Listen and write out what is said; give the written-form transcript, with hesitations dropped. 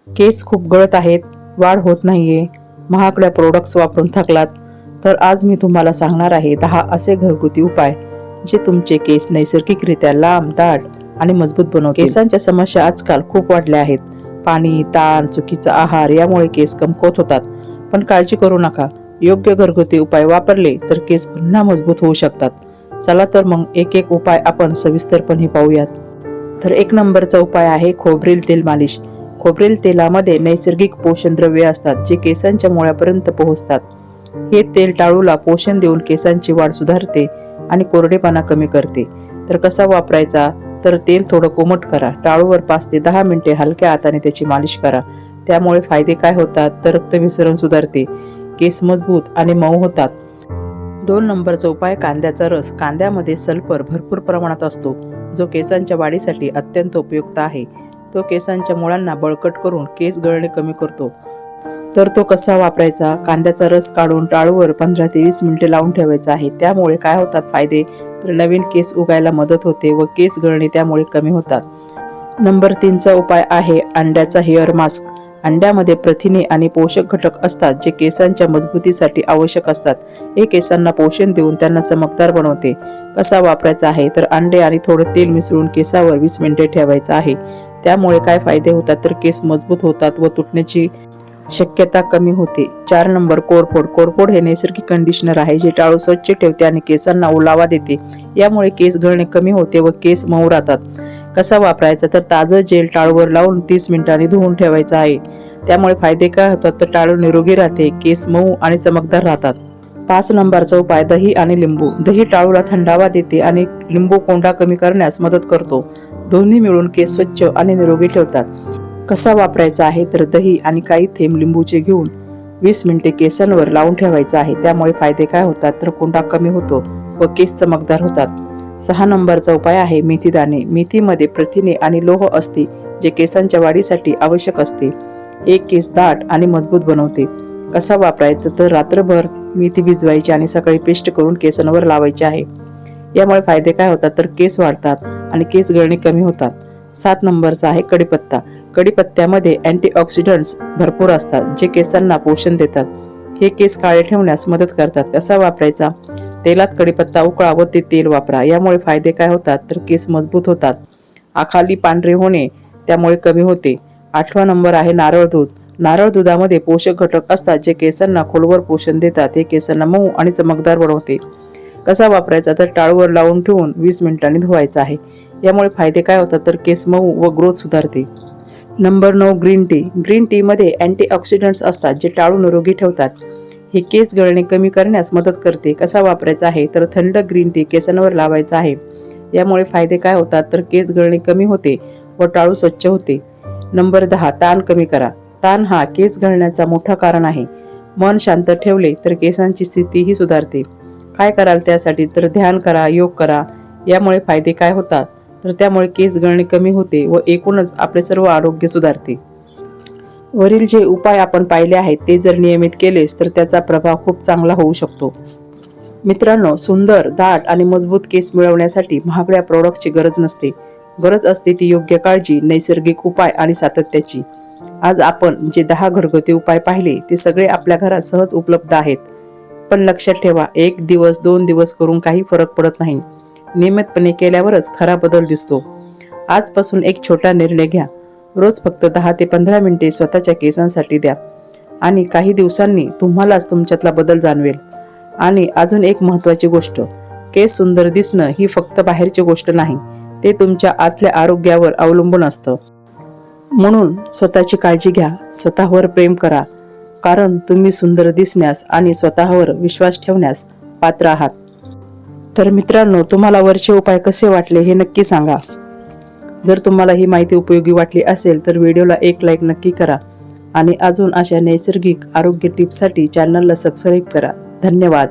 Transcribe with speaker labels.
Speaker 1: केस खूप गळत आहेत, वाढ होत नाहीये, महागड्या प्रोडक्ट्स वापरून थकलात, तर आज मी तुम्हाला सांगणार आहे 10 असे घरगुती उपाय जे तुमचे केस नैसर्गिकरित्या लांब, दाट आणि मजबूत बनवतील. केसांच्या समस्या आजकाल खूप वाढल्या आहेत. पाणी, ताण, चुकीचा आहार यामुळे केस कमकुवत होतात. पण काळजी करू नका, योग्य घरगुती उपाय वापरले तर केस पुन्हा मजबूत होऊ शकतात. चला तर मग एक एक उपाय आपण सविस्तरपणे पाहूयात. तर 1 नंबरचा उपाय आहे खोबरेल तेल मालिश. खोबरेल तेलामध्ये नैसर्गिक पोषण द्रव्ये असतात जे केसांच्या मुळापर्यंत पोहोचतात. हे तेल टाळूला पोषण देऊन केसांची वाढ सुधारते आणि कोरडेपणा कमी करते. तर कसा वापरायचा? तर तेल थोडं कोमट करा, टाळूवर 5 ते 10 मिनिटे हलक्या हाताने त्याची मालिश करा. त्यामुळे फायदे काय होतात? तर रक्तभिसरण सुधारते, केस मजबूत आणि मऊ होतात. 2 नंबरचा उपाय कांद्याचा रस. कांद्यामध्ये सल्फर भरपूर प्रमाणात असतो, जो केसांच्या वाढीसाठी अत्यंत उपयुक्त आहे. तो केसांच्या मुळांना बळकट करून केस गळणे कमी करतो. तर तो कसा वापरायचा? कांद्याचा रस काढून टाळूवर 15 ते 20 मिनिटे लावून ठेवायचा आहे. त्यामुळे काय होतात फायदे? तर नवीन केस उगायला मदत होते व केस गळणे त्यामुळे कमी होतात. नंबर 3चा उपाय आहे अंड्याचा हेअर मास्क. अंड्यामध्ये प्रथिने आणि पोषक घटक असतात जे केसांच्या मजबूतीसाठी आवश्यक असतात. हे केसांना पोषण देऊन त्यांना चमकदार बनवते. कसा वापरायचा आहे? तर अंडे आणि थोडं तेल मिसळून केसावर 20 मिनिटे ठेवायचं आहे. त्यामुळे काय फायदे होतात? तर केस मजबूत होतात व तुटण्याची शक्यता कमी होते. 4 नंबर कोरफड. कोरफड हे नैसर्गिक कंडिशनर आहे जे टाळू स्वच्छ ठेवते आणि केसांना ओलावा देते. यामुळे केस गळणे कमी होते व केस मऊ राहतात. कसा वापरायचा? तर ताजं जेल टाळूवर लावून 30 मिनिटांनी धुवून ठेवायचं आहे. त्यामुळे फायदे काय होतात? तर टाळू निरोगी राहते, केस मऊ आणि चमकदार राहतात. 5 नंबरचा उपाय दही आणि लिंबू. दही टाळूला थंडावा देते आणि लिंबू कोंडा कमी करण्यास मदत करतो. दोन्ही मिळून केस स्वच्छ आणि निरोगी ठेवतात. कसा वापरायचा आहे? तर दही आणि काही थेंब लिंबूचे घेऊन 20 मिनिटे केसांवर लावून ठेवायचं आहे. त्यामुळे फायदे काय होतात? तर कोंडा कमी होतो व केस चमकदार होतात. 6 नंबरचा उपाय आहे मेथी दाणे. मेथीमध्ये प्रथिने आणि लोह असते जे केसांच्या वाढीसाठी आवश्यक असते. हे केस दाट आणि मजबूत बनवते. कसा वापरायचं? तर रात्रभर मेथी भिजवायची आणि सकाळी पेस्ट करून केसांवर लावायची आहे. यामुळे फायदे काय होतात? तर केस वाढतात आणि केस गळणे कमी होतात. 7 नंबरचा आहे कढीपत्ता. कढीपत्त्यामध्ये अँटीऑक्सिडंट्स भरपूर असतात जे केसांना पोषण देतात. हे केस काळे ठेवण्यास मदत करतात. कसा वापरायचा? तेलात कढीपत्ता उकळा व ते तेल वापरा. यामुळे फायदे काय होतात? तर केस मजबूत होतात, आखाली पांढरे होणे त्यामुळे कमी होते. 8वा नंबर आहे नारळ दूध. नारळ दुधामध्ये पोषक घटक असतात जे केसांना खोलवर पोषण देतात. हे केसांना मऊ आणि चमकदार बनवते. कसा वापरायचा? तर टाळूवर लावून ठेवून 20 मिनिटांनी धुवायचा आहे. यामुळे फायदे काय होतात? तर केस मऊ व ग्रोथ सुधारते. Number 9 green tea. Green tea मध्ये अँटीऑक्सिडंट्स असतात जे टाळू निरोगी ठेवतात. हे केस गळणे कमी करण्यास मदत करते. कसा वापरायचा आहे? तर थंड ग्रीन टी केसांवर लावायचा आहे. यामुळे फायदे काय होतात? तर केस गळणे कमी होते व टाळू स्वच्छ होते. नंबर 10 ताण कमी करा. ताण हा केस गळण्याचा मोठा कारण आहे. मन शांत ठेवले तर केसांची स्थितीही सुधारते. काय कराल त्यासाठी? तर ध्यान करा, योग करा. यामुळे फायदे काय होतात? तर त्यामुळे केस गळणे कमी होते व एकूणच आपले सर्व आरोग्य सुधारते. वरील जे उपाय आपण पाहिले आहेत ते जर नियमित केलेस तर त्याचा प्रभाव खूप चांगला होऊ शकतो. मित्रांनो, सुंदर, दाट आणि मजबूत केस मिळवण्यासाठी महागड्या प्रोडक्टची गरज नसते. गरज असते ती योग्य काळजी, नैसर्गिक उपाय आणि सातत्याची. आज आपण जे 10 घरगुती उपाय पाहिले ते सगळे आपल्या घरात सहज उपलब्ध आहेत. पण लक्षात ठेवा, 1 दिवस 2 दिवस करून काही फरक पडत नाही. नियमितपणे केल्यावरच खरा बदल दिसतो. आजपासून एक छोटा निर्णय घ्या. रोज फक्त 10 ते 15 मिनिटे स्वतःच्या केसांसाठी द्या आणि काही दिवसांनी तुम्हालाच तुमच्यातला बदल जाणवेल. आणि अजून एक महत्त्वाची गोष्ट, केस सुंदर दिसणं ही फक्त बाहेरची गोष्ट नाही, ते तुमच्या आतल्या आरोग्यावर अवलंबून असतं. म्हणून स्वतःची काळजी घ्या, स्वतःवर प्रेम करा, कारण तुम्ही सुंदर दिसण्यास आणि स्वतःवर विश्वास ठेवण्यास पात्र आहात. तर मित्रांनो, तुम्हाला वरचे उपाय कसे वाटले हे नक्की सांगा. जर तुम्हाला ही माहिती उपयोगी वाटली असेल तर व्हिडिओला एक लाईक नक्की करा आणि अजून अशा नैसर्गिक आरोग्य टिप्ससाठी चॅनलला सबस्क्राईब करा. धन्यवाद.